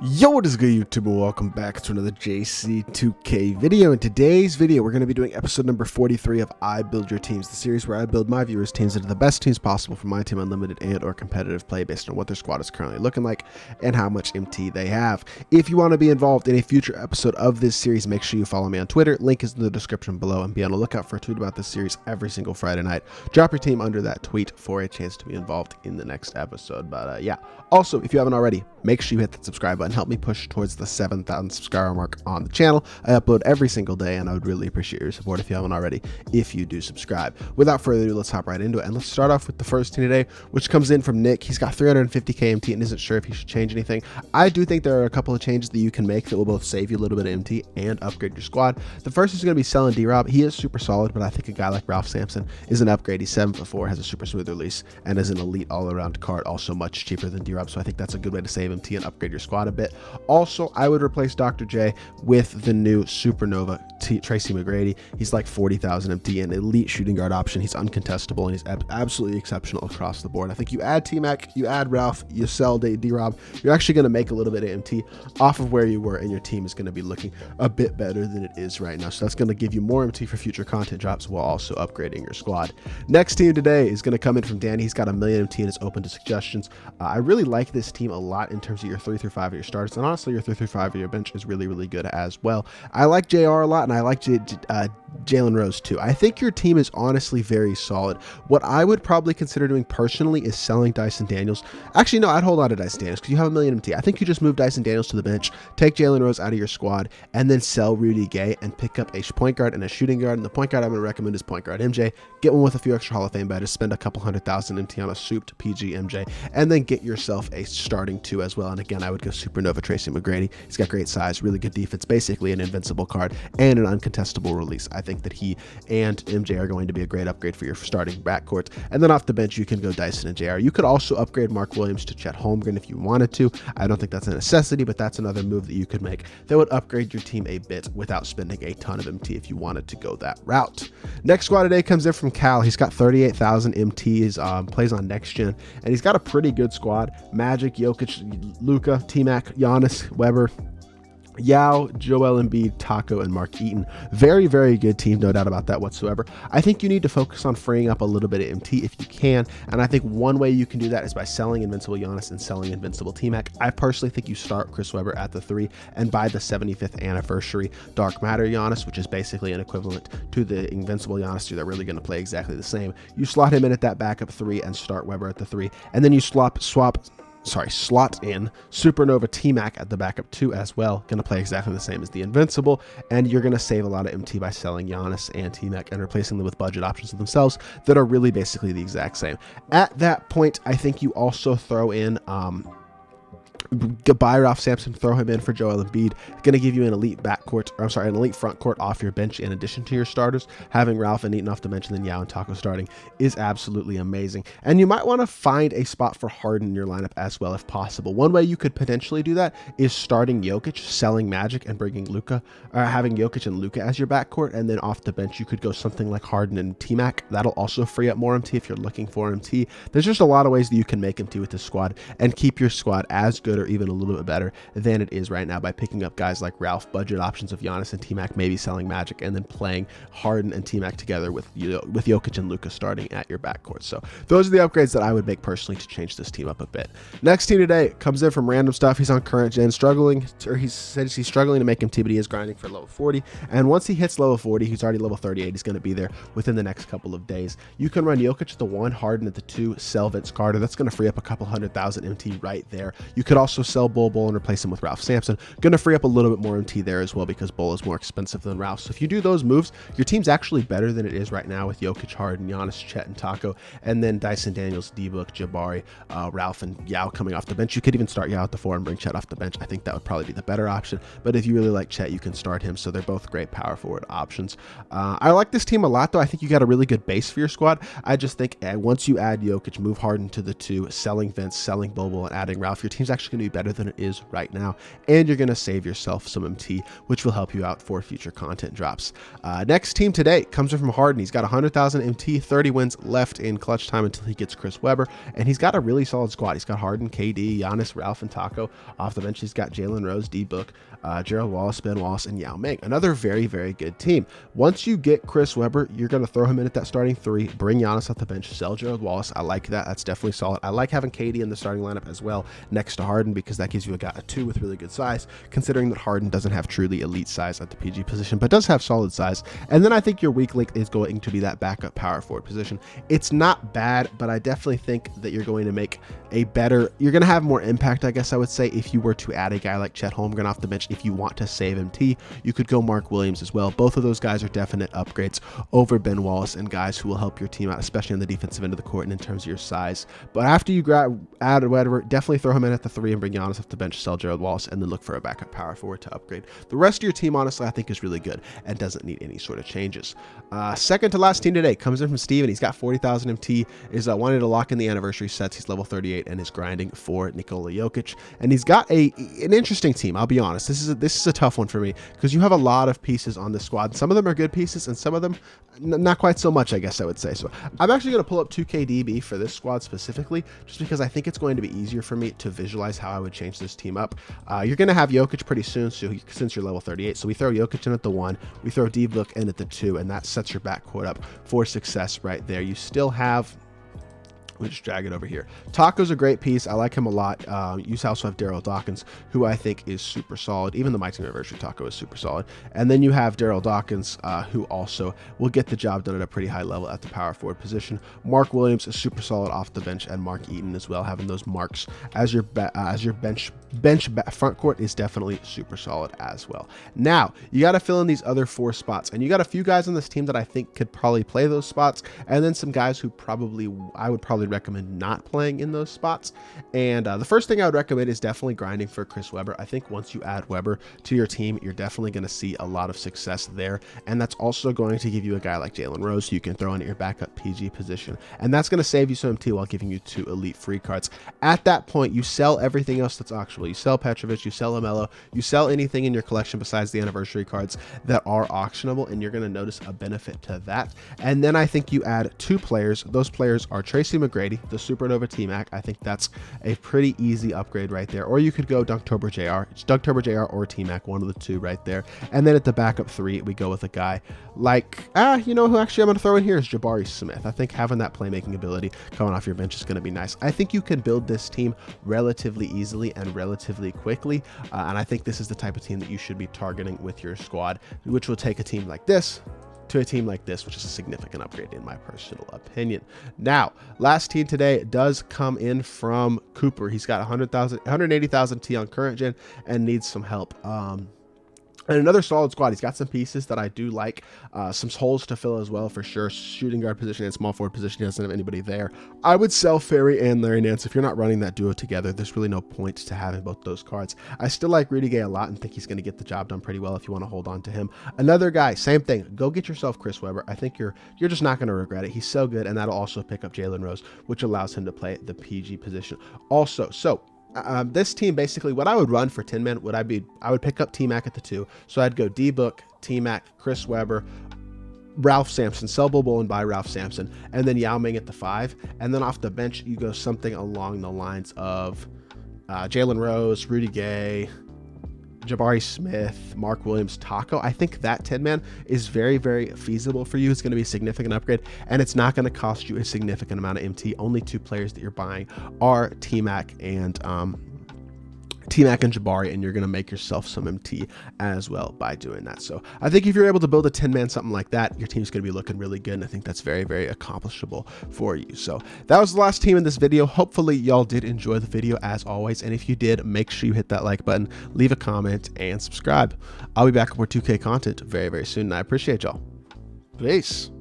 Yo, what is good, YouTube, and welcome back to another JC2K video. In today's video, we're going to be doing episode number 43 of I Build Your Teams, the series where I build my viewers' teams into the best teams possible for my team unlimited and or competitive play based on what their squad is currently looking like and how much MT they have. If you want to be involved in a future episode of this series, make sure you follow me on Twitter. Link is in the description below, and be on the lookout for a tweet about this series every single Friday night. Drop your team under that tweet for a chance to be involved in the next episode. But yeah, also, if you haven't already, make sure you hit that subscribe button. Help me push towards the 7,000 subscriber mark on the channel. I upload every single day, and I would really appreciate your support if you haven't already, if you do subscribe. Without further ado, let's hop right into it, and let's start off with the first team today, which comes in from Nick. He's got 350k MT and isn't sure if he should change anything. I do think there are a couple of changes that you can make that will both save you a little bit of MT and upgrade your squad. The first is going to be selling D-Rob. He is super solid, but I think a guy like Ralph Sampson is an upgrade. He's 7'4", has a super smooth release, and is an elite all-around card, also much cheaper than D-Rob, so I think that's a good way to save MT and upgrade your squad a bit. Also, I would replace Dr. J with the new Supernova Tracy McGrady. He's like 40,000 MT, an elite shooting guard option. He's uncontestable, and he's absolutely exceptional across the board. I think you add T-Mac, you add Ralph, you sell D-Rob, you're actually going to make a little bit of MT off of where you were, and your team is going to be looking a bit better than it is right now. So that's going to give you more MT for future content drops while also upgrading your squad. Next team today is going to come in from Danny. He's got 1,000,000 MT and is open to suggestions. I really like this team a lot in terms of your 3 through 5 of your starters, and honestly your 3 through 5 of your bench is really good as well. I like JR a lot, and I like Jalen Rose too. I think your team is honestly very solid. What I would probably consider doing personally is selling Dyson Daniels. Actually, no, I'd hold on to Dyson Daniels because you have 1,000,000 MT. I think you just move Dyson Daniels to the bench, take Jalen Rose out of your squad, and then sell Rudy Gay and pick up a point guard and a shooting guard. And the point guard I'm going to recommend is point guard MJ. Get one with a few extra Hall of Fame badges, spend a couple 100,000 MT on a souped PG MJ, and then get yourself a starting 2 as well. And again, I would go Supernova Tracy McGrady. He's got great size, really good defense, basically an invincible card, and an uncontestable release. I think that he and MJ are going to be a great upgrade for your starting backcourt. And then off the bench, you can go Dyson and JR. You could also upgrade Mark Williams to Chet Holmgren if you wanted to. I don't think that's a necessity, but that's another move that you could make that would upgrade your team a bit without spending a ton of MT if you wanted to go that route. Next squad today comes in from Cal. He's got 38,000 MTs, plays on next gen, and he's got a pretty good squad. Magic, Jokic, Luka, T-Mac, Giannis, Weber, Yao, Joel Embiid, Taco, and Mark Eaton. Very good team, no doubt about that whatsoever. I think you need to focus on freeing up a little bit of MT if you can, and I think one way you can do that is by selling Invincible Giannis and selling Invincible T-Mac. I personally think you start Chris Webber at the 3 and buy the 75th anniversary Dark Matter Giannis, which is basically an equivalent to the Invincible Giannis 2. They're really going to play exactly the same. You slot him in at that backup 3 and start Webber at the 3, and then you slot in Supernova T-Mac at the backup 2 as well. Going to play exactly the same as the Invincible, and you're going to save a lot of MT by selling Giannis and T-Mac and replacing them with budget options of themselves that are really basically the exact same. At that point, I think you also throw in buy Ralph Sampson, throw him in for Joel Embiid. Going to give you an elite an elite front court off your bench in addition to your starters. Having Ralph and Eaton off the bench and then Yao and Taco starting is absolutely amazing. And you might want to find a spot for Harden in your lineup as well if possible. One way you could potentially do that is starting Jokic, selling Magic, and bringing Luka, or having Jokic and Luka as your backcourt, and then off the bench you could go something like Harden and T-Mac. That'll also free up more MT if you're looking for MT. There's just a lot of ways that you can make MT with this squad and keep your squad as good or even a little bit better than it is right now by picking up guys like Ralph, budget options of Giannis and T-Mac, maybe selling Magic, and then playing Harden and T-Mac together with Jokic and Luka starting at your backcourt. So those are the upgrades that I would make personally to change this team up a bit. Next team today comes in from Random Stuff. He's on current gen, he says he's struggling to make MT, but he is grinding for level 40. And once he hits level 40, he's already level 38. He's going to be there within the next couple of days. You can run Jokic at the 1, Harden at the 2, sell Vince Carter. That's going to free up a couple 100,000 MT right there. You could also sell Bull and replace him with Ralph Sampson. Going to free up a little bit more MT there as well because Bull is more expensive than Ralph. So if you do those moves, your team's actually better than it is right now with Jokic, Harden, Giannis, Chet, and Taco, and then Dyson Daniels, D-Book, Jabari, Ralph, and Yao coming off the bench. You could even start Yao at the 4 and bring Chet off the bench. I think that would probably be the better option, but if you really like Chet, you can start him. So they're both great power forward options. I like this team a lot, though. I think you got a really good base for your squad. I just think once you add Jokic, move Harden to the 2, selling Vince, selling Bobo, and adding Ralph, your team's actually going to be better than it is right now, and you're going to save yourself some MT, which will help you out for future content drops. Next team today comes in from Harden. He's got 100,000 MT, 30 wins left in clutch time until he gets Chris Webber, and he's got a really solid squad. He's got Harden, KD, Giannis, Ralph, and Taco. Off the bench, he's got Jalen Rose, D-Book, Gerald Wallace, Ben Wallace, and Yao Ming. Another very, very good team. Once you get Chris Webber, you're going to throw him in at that starting 3, bring Giannis off the bench, sell Gerald Wallace. I like that. That's definitely solid. I like having KD in the starting lineup as well next to Harden, because that gives you a 2 with really good size, considering that Harden doesn't have truly elite size at the PG position, but does have solid size. And then I think your weak link is going to be that backup power forward position. It's not bad, but I definitely think that you're going to make you're going to have more impact, I guess I would say, if you were to add a guy like Chet Holmgren off the bench. If you want to save MT, you could go Mark Williams as well. Both of those guys are definite upgrades over Ben Wallace, and guys who will help your team out, especially on the defensive end of the court and in terms of your size. But after you add whatever, definitely throw him in at the 3 and bring Giannis off the bench, sell Gerald Wallace, and then look for a backup power forward to upgrade. The rest of your team, honestly, I think is really good and doesn't need any sort of changes. Second to last team today comes in from Steven. He's got 40,000 MT, is wanting to lock in the anniversary sets. He's level 38 and is grinding for Nikola Jokic. And he's got an interesting team, I'll be honest. This is a tough one for me, because you have a lot of pieces on this squad. Some of them are good pieces, and some of them not quite so much, I guess I would say. So I'm actually going to pull up 2KDB for this squad specifically, just because I think it's going to be easier for me to visualize how I would change this team up. You're going to have Jokic pretty soon, so since you're level 38. So we throw Jokic in at the 1, we throw D-Book in at the 2, and that sets your backcourt up for success right there. You still have... We'll just drag it over here. Taco's a great piece. I like him a lot. You also have Daryl Dawkins, who I think is super solid. Even the MyTEAM Anniversary Taco is super solid. And then you have Daryl Dawkins, who also will get the job done at a pretty high level at the power forward position. Mark Williams is super solid off the bench, and Mark Eaton as well, having those marks as your bench front court is definitely super solid as well. Now you got to fill in these other 4 spots, and you got a few guys on this team that I think could probably play those spots, and then some guys who I would probably recommend not playing in those spots. And the first thing I would recommend is definitely grinding for Chris Webber. I think once you add Webber to your team, you're definitely going to see a lot of success there, and that's also going to give you a guy like Jalen Rose who you can throw in at your backup PG position, and that's going to save you some MT while giving you 2 elite free cards. At that point, you sell everything else that's auctionable. You sell Petrovic, you sell Lamelo, you sell anything in your collection besides the anniversary cards that are auctionable, and you're going to notice a benefit to that. And then I think you add 2 players. Those players are Tracy McGrady, the Supernova T-Mac. I think that's a pretty easy upgrade right there. Or you could go Dunktober JR. It's Dunktober JR or T-Mac, one of the 2 right there. And then at the backup 3, we go with a guy like, you know who actually I'm going to throw in here is Jabari Smith. I think having that playmaking ability coming off your bench is going to be nice. I think you can build this team relatively easily and relatively quickly, and I think this is the type of team that you should be targeting with your squad, which will take a team like this to a team like this, which is a significant upgrade in my personal opinion. Now, last team today does come in from Cooper. He's got 180,000 T on current gen and needs some help. And another solid squad. He's got some pieces that I do like, some holes to fill as well for sure. Shooting guard position and small forward position, he doesn't have anybody there. I would sell Ferry and Larry Nance. If you're not running that duo together, there's really no point to having both those cards. I still like Rudy Gay a lot and think he's going to get the job done pretty well if you want to hold on to him. Another guy, same thing. Go get yourself Chris Webber. I think you're just not going to regret it. He's so good, and that'll also pick up Jalen Rose, which allows him to play the PG position also. So this team, basically what I would run for 10-man I would pick up T-Mac at the 2. So I'd go D-Book, T-Mac, Chris Webber, Ralph Sampson, sell Bobo and buy Ralph Sampson, and then Yao Ming at the 5. And then off the bench, you go something along the lines of Jalen Rose, Rudy Gay, Jabari Smith, Mark Williams, Taco. I think that 10-man is very, very feasible for you. It's going to be a significant upgrade, and it's not going to cost you a significant amount of MT. Only 2 players that you're buying are T-Mac and Jabari, and you're going to make yourself some MT as well by doing that. So I think if you're able to build a 10-man something like that, your team's going to be looking really good, and I think that's very, very accomplishable for you. So that was the last team in this video. Hopefully y'all did enjoy the video as always, and if you did, make sure you hit that like button, leave a comment, and subscribe. I'll be back with more 2K content very, very soon, and I appreciate y'all. Peace.